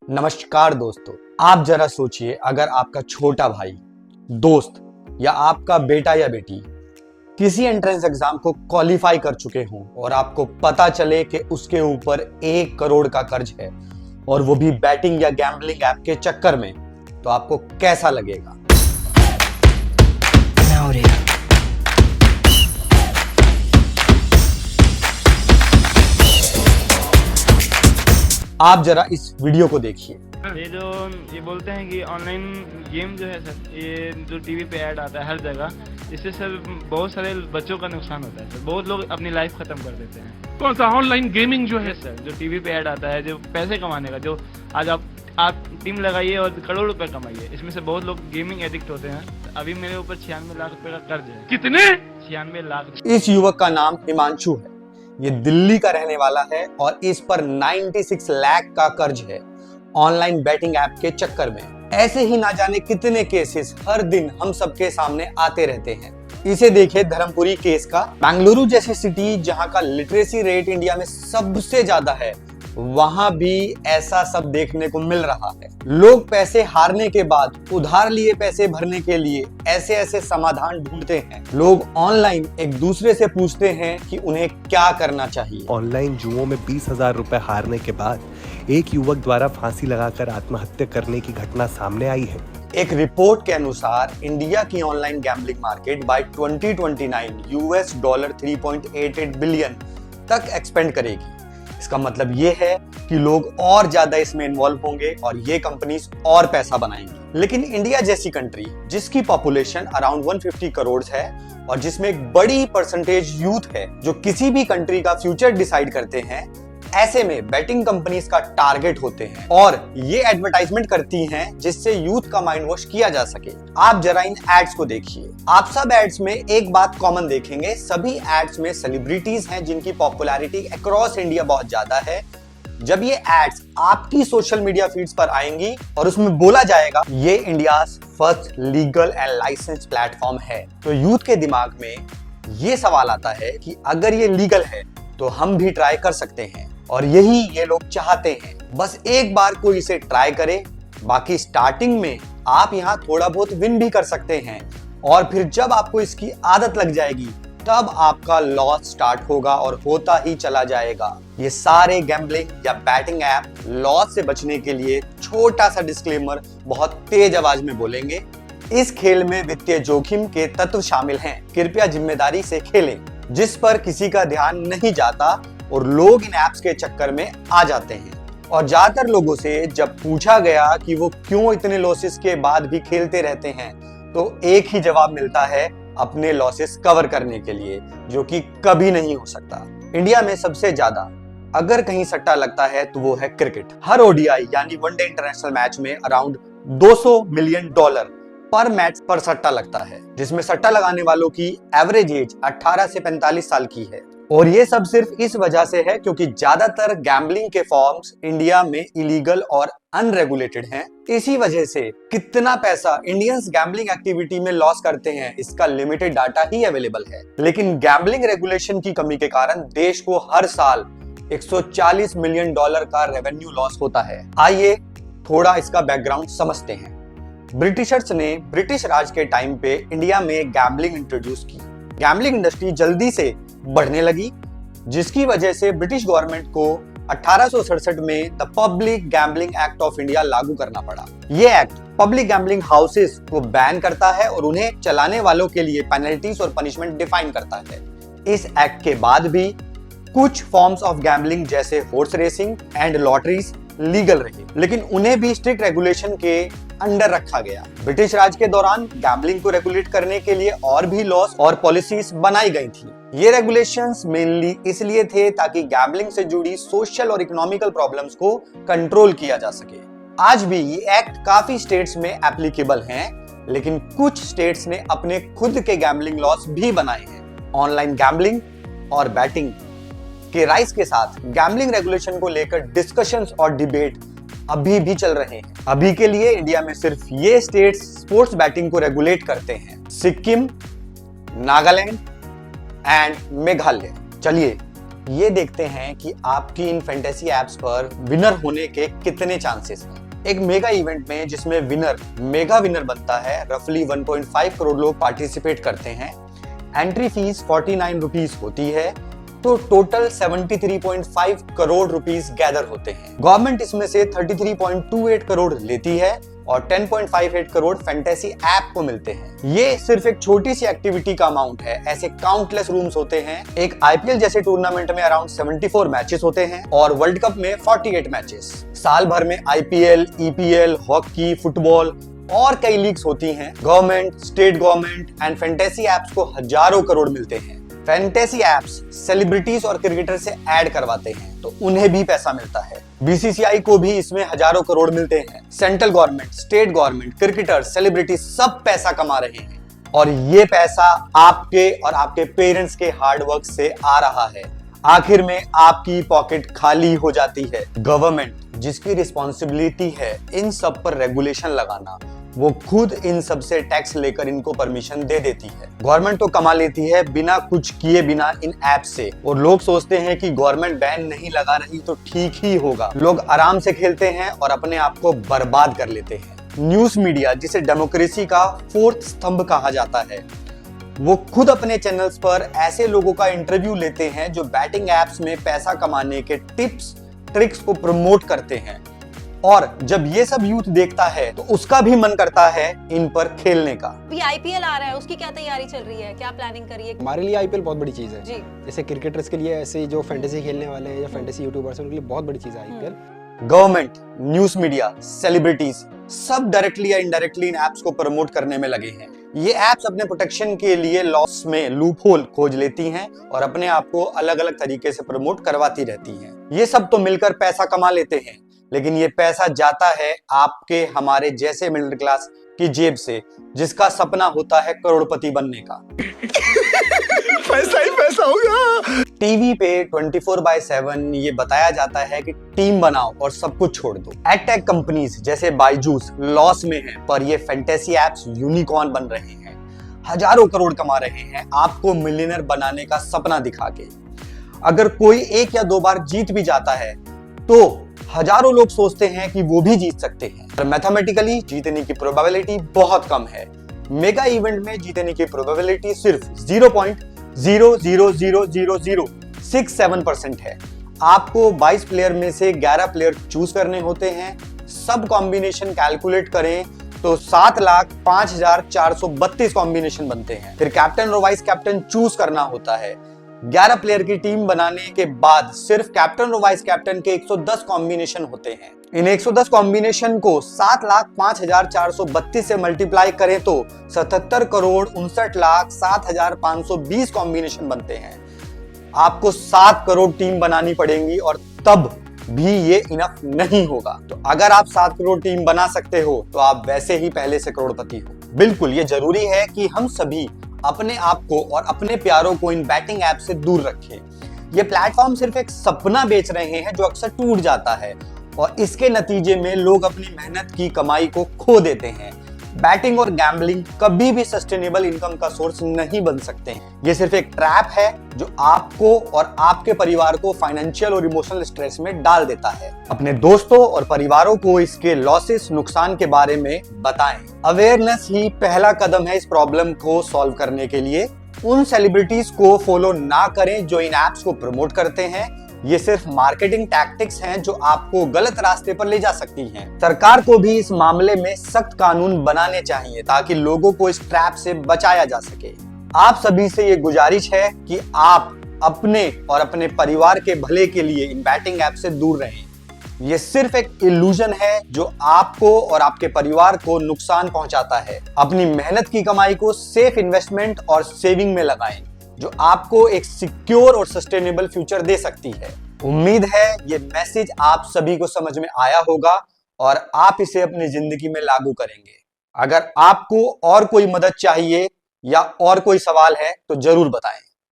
नमस्कार दोस्तों, आप जरा सोचिए अगर आपका छोटा भाई, दोस्त या आपका बेटा या बेटी किसी एंट्रेंस एग्जाम को क्वालिफाई कर चुके हों और आपको पता चले कि उसके ऊपर 1 करोड़ का कर्ज है और वो भी बैटिंग या गैम्बलिंग ऐप के चक्कर में, तो आपको कैसा लगेगा? आप जरा इस वीडियो को देखिए। ये बोलते हैं कि ऑनलाइन गेम जो है सर, ये जो टीवी पे ऐड आता है हर जगह, इससे सर बहुत सारे बच्चों का नुकसान होता है सर। बहुत लोग अपनी लाइफ खत्म कर देते हैं। कौन सा ऑनलाइन गेमिंग जो है सर, जो टीवी पे ऐड आता है, जो पैसे कमाने का, जो आज आप टीम लगाइए और करोड़ रुपए कमाइए, इसमें से बहुत लोग गेमिंग एडिक्ट होते हैं। अभी मेरे ऊपर 96 लाख रुपए का कर्ज है। कितने? 96 लाख। इस युवक का नाम हिमांशु है। ये दिल्ली का रहने वाला है और इस पर 96 लाख का कर्ज है ऑनलाइन बैटिंग ऐप के चक्कर में। ऐसे ही ना जाने कितने केसेस हर दिन हम सबके सामने आते रहते हैं। इसे देखिए धर्मपुरी केस का। बेंगलुरु जैसी सिटी जहां का लिटरेसी रेट इंडिया में सबसे ज्यादा है, वहां भी ऐसा सब देखने को मिल रहा है। लोग पैसे हारने के बाद उधार लिए पैसे भरने के लिए ऐसे ऐसे समाधान ढूंढते हैं। लोग ऑनलाइन एक दूसरे से पूछते हैं कि उन्हें क्या करना चाहिए। ऑनलाइन जुओं में 20,000 रुपए हारने के बाद एक युवक द्वारा फांसी लगाकर आत्महत्या करने की घटना सामने आई है। एक रिपोर्ट के अनुसार इंडिया की online gambling market by 2029 US dollar 3.88 billion तक एक्सपेंड करेगी। इसका मतलब ये है कि लोग और ज्यादा इसमें इन्वॉल्व होंगे और ये कंपनीज और पैसा बनाएंगी। लेकिन इंडिया जैसी कंट्री जिसकी पॉपुलेशन अराउंड 150 करोड़ है और जिसमें एक बड़ी परसेंटेज यूथ है जो किसी भी कंट्री का फ्यूचर डिसाइड करते हैं, ऐसे में बैटिंग कंपनीज का टारगेट होते हैं और ये एडवर्टाइजमेंट करती हैं जिससे यूथ का माइंड वॉश किया जा सके। आप जरा इन एड्स को देखिए। आप सब एड्स में एक बात कॉमन देखेंगे, सभी एड्स में सेलिब्रिटीज हैं जिनकी पॉपुलैरिटी अक्रॉस इंडिया बहुत ज्यादा है। जब ये एड्स आपकी सोशल मीडिया फीड्स पर आएंगी और उसमें बोला जाएगा ये India first legal and license platform है, तो यूथ के दिमाग में ये सवाल आता है कि अगर ये लीगल है तो हम भी ट्राई कर सकते हैं। और यही ये लोग चाहते हैं, बस एक बार कोई इसे ट्राई करे। बाकी स्टार्टिंग में आप यहाँ थोड़ा बहुत विन भी कर सकते हैं और फिर जब आपको इसकी आदत लग जाएगी तब आपका लॉस स्टार्ट होगा और होता ही चला जाएगा। ये सारे गैम्बलिंग या बैटिंग ऐप लॉस से बचने के लिए छोटा सा डिस्क्लेमर बहुत तेज आवाज में बोलेंगे। इस खेल में वित्तीय जोखिम के तत्व शामिल हैं, कृपया जिम्मेदारी से खेलें। जिस पर किसी का ध्यान नहीं जाता और लोग इन ऐप्स के चक्कर में आ जाते हैं। और ज्यादातर लोगों से जब पूछा गया कि वो क्यों इतने लॉसेस के बाद भी खेलते रहते हैं, तो एक ही जवाब मिलता है, अपने लॉसेस कवर करने के लिए, जो कि कभी नहीं हो सकता। इंडिया में सबसे ज्यादा अगर कहीं सट्टा लगता है तो वो है क्रिकेट। हर ओडीआई यानी वनडे इंटरनेशनल मैच में अराउंड 200 मिलियन डॉलर पर मैच पर सट्टा लगता है, जिसमें सट्टा लगाने वालों की एवरेज एज 18 से 45 साल की है। और ये सब सिर्फ इस वजह से है क्योंकि ज्यादातर गैम्बलिंग के फॉर्म्स इंडिया में इलीगल और अनरेगुलेटेड हैं। इसी वजह से कितना पैसा इंडियंस गैम्बलिंग एक्टिविटी में लॉस करते हैं, इसका लिमिटेड डाटा ही अवेलेबल है। लेकिन गैम्बलिंग रेगुलेशन की कमी के कारण देश को हर साल 140 मिलियन डॉलर का रेवेन्यू लॉस होता है। आइए थोड़ा इसका बैकग्राउंड समझते हैं। ब्रिटिशर्स ने ब्रिटिश राज के टाइम पे इंडिया में गैम्बलिंग इंट्रोड्यूस की। गैम्बलिंग इंडस्ट्री जल्दी से बढ़ने लगी, जिसकी वजह से ब्रिटिश गवर्नमेंट को 1867 में the public gambling act of India लागू करना पड़ा। ये एक्ट पब्लिक गैम्बलिंग हाउसेस को बैन करता है और उन्हें चलाने वालों के लिए पेनल्टीज और पनिशमेंट डिफाइन करता है। इस एक्ट के बाद भी कुछ फॉर्म्स ऑफ गैम्बलिंग जैसे horse racing and lotteries legal रहे, लेकिन उन्हें भी स्ट्रिक्ट रेगुलेशन के अंडर रखा गया। ब्रिटिश राज के दौरान गैम्बलिंग को रेगुलेट करने के लिए और भी लॉस और पॉलिसीज बनाई गई थी। ये रेगुलेशंस मेनली इसलिए थे ताकि गैम्बलिंग से जुड़ी सोशल और इकोनॉमिकल प्रॉब्लम्स को कंट्रोल किया जा सके। आज भी ये एक्ट काफी स्टेट्स में एप्लीकेबल हैं, लेकिन कुछ स्टेट्स ने अपने खुद के गैम्बलिंग लॉस भी बनाए हैं। ऑनलाइन गैम्बलिंग और बैटिंग के राइज के साथ गैम्बलिंग रेगुलेशन को लेकर डिस्कशंस और डिबेट अभी भी चल रहे हैं। अभी के लिए इंडिया में सिर्फ ये स्टेट्स स्पोर्ट्स बैटिंग को रेगुलेट करते हैं, सिक्किम, नागालैंड एंड मेघालय। चलिए ये देखते हैं कि आपकी इन फैंटेसी एप्स पर विनर होने के कितने चांसेस हैं। एक मेगा इवेंट में जिसमें मेगा विनर बनता है, रफली 1.5 करोड़ लोग पार्टिसिपेट करते हैं। एंट्री फीस 49 रुपीज होती है, तो टोटल 73.5 करोड़ रुपीस गैदर होते हैं। गवर्नमेंट इसमें से 33.28 करोड़ लेती है और 10.58 करोड़ फैंटेसी ऐप को मिलते हैं। ये सिर्फ एक छोटी सी एक्टिविटी का अमाउंट है। ऐसे काउंटलेस रूम्स होते हैं। एक आईपीएल जैसे टूर्नामेंट में अराउंड 74 मैचेस होते हैं और वर्ल्ड कप में 48 मैचेस। साल भर में आईपीएल, ईपीएल, हॉकी, फुटबॉल और कई लीग्स होती हैं। Government, state government and fantasy apps को हजारों करोड़ मिलते हैं। फैंटेसी एप्स सेलिब्रिटीज और क्रिकेटर से ऐड करवाते हैं तो उन्हें भी पैसा मिलता है। बीसीसीआई को भी इसमें हजारों करोड़ मिलते हैं। Central government, state government, cricketer, celebrity सब पैसा कमा रहे हैं और ये पैसा आपके और आपके पेरेंट्स के हार्डवर्क से आ रहा है। आखिर में आपकी पॉकेट खाली हो जाती है। गवर्नमेंट, जिसकी रिस्पॉन्सिबिलिटी है इन सब पर रेगुलेशन लगाना, वो खुद इन सब से टैक्स लेकर इनको परमिशन दे देती है। गवर्नमेंट तो कमा लेती है बिना कुछ किए बिना इन ऐप से, और लोग सोचते हैं कि गवर्नमेंट बैन नहीं लगा रही तो ठीक ही होगा। लोग आराम से खेलते हैं और अपने आप को बर्बाद कर लेते हैं। न्यूज मीडिया, जिसे डेमोक्रेसी का 4th स्तंभ कहा जाता है, वो खुद अपने चैनल्स पर ऐसे लोगों का इंटरव्यू लेते हैं जो बैटिंग एप्स में पैसा कमाने के टिप्स ट्रिक्स को प्रमोट करते हैं, और जब ये सब यूथ देखता है तो उसका भी मन करता है इन पर खेलने का। अभी आईपीएल आ रहा है, उसकी क्या तैयारी चल रही है, क्या प्लानिंग करी है? हमारे लिए आईपीएल बहुत बड़ी चीज है जी। जैसे क्रिकेटर्स के लिए, ऐसे जो फैंटेसी खेलने वाले हैं या फैंटेसी यूट्यूबर्स हैं, उनके लिए बहुत बड़ी चीज है IPL. Government, news media, celebrities सब डायरेक्टली या इनडायरेक्टली इन एप्स को प्रमोट करने में लगे हैं। ये एप्स अपने प्रोटेक्शन के लिए लॉस में लूपहोल खोज लेती हैं और अपने आप को अलग अलग तरीके से प्रमोट करवाती रहती हैं। ये सब तो मिलकर पैसा कमा लेते हैं, लेकिन ये पैसा जाता है आपके हमारे जैसे मिडिल क्लास की जेब से, जिसका सपना होता है करोड़पति बनने का। पैसा ही पैसा होगा। टीवी पे 24/7 ये बताया जाता है कि टीम बनाओ और सब कुछ छोड़ दो। एडटेक कंपनीज जैसे बायजूस लॉस में है, पर ये फैंटेसी एप्स यूनिकॉर्न बन रहे हैं, हजारों करोड़ कमा रहे हैं आपको मिलियनर बनाने का सपना दिखा के। अगर कोई 1 या 2 बार जीत भी जाता है तो हजारों लोग सोचते हैं कि वो भी जीत सकते हैं, पर मैथमेटिकली जीतने की प्रोबेबिलिटी बहुत कम है। मेगा इवेंट में जीतने की प्रोबेबिलिटी सिर्फ 0.0000067% है। आपको 22 प्लेयर में से 11 प्लेयर चूज करने होते हैं। सब कॉम्बिनेशन कैलकुलेट करें तो 7,05,432 कॉम्बिनेशन बनते हैं। फिर कैप्टन और वाइस कैप्टन चूज करना होता है। 11 प्लेयर की टीम बनाने के बाद सिर्फ कैप्टन और वाइस कैप्टन के 110 कॉम्बिनेशन होते हैं। इन 110 कॉम्बिनेशन को 7,05,432 से मल्टीप्लाई करें तो 77,59,07,520 कॉम्बिनेशन बनते हैं। आपको 7 करोड़ टीम बनानी पड़ेगी और तब भी ये इनफ नहीं होगा। तो अगर आप 7 करोड़ टीम बना सकते हो तो आप वैसे ही पहले से करोड़पति हो। बिल्कुल, ये जरूरी है कि हम सभी अपने आप को और अपने प्यारों को इन बैटिंग ऐप से दूर रखें। ये प्लेटफॉर्म सिर्फ एक सपना बेच रहे हैं जो अक्सर टूट जाता है और इसके नतीजे में लोग अपनी मेहनत की कमाई को खो देते हैं। बैटिंग और गैम्बलिंग कभी भी सस्टेनेबल इनकम का सोर्स नहीं बन सकते हैं। ये सिर्फ एक ट्रैप है जो आपको और आपके परिवार को फाइनेंशियल और इमोशनल स्ट्रेस में डाल देता है। अपने दोस्तों और परिवारों को इसके लॉसेस, नुकसान के बारे में बताएं। अवेयरनेस ही पहला कदम है इस प्रॉब्लम को सॉल्व करने के लिए। उन सेलिब्रिटीज को फॉलो ना करें जो इन एप्स को प्रमोट करते हैं। ये सिर्फ मार्केटिंग टैक्टिक्स हैं जो आपको गलत रास्ते पर ले जा सकती हैं। सरकार को भी इस मामले में सख्त कानून बनाने चाहिए ताकि लोगों को इस ट्रैप से बचाया जा सके। आप सभी से ये गुजारिश है कि आप अपने और अपने परिवार के भले के लिए इन बैटिंग ऐप से दूर रहें। ये सिर्फ एक इल्यूजन है जो आपको और आपके परिवार को नुकसान पहुंचाता है। अपनी मेहनत की कमाई को सेफ इन्वेस्टमेंट और सेविंग में लगाएं, जो आपको एक सिक्योर और सस्टेनेबल फ्यूचर दे सकती है। उम्मीद है ये मैसेज आप सभी को समझ में आया होगा और आप इसे अपनी जिंदगी में लागू करेंगे। अगर आपको और कोई मदद चाहिए या और कोई सवाल है तो जरूर बताएं।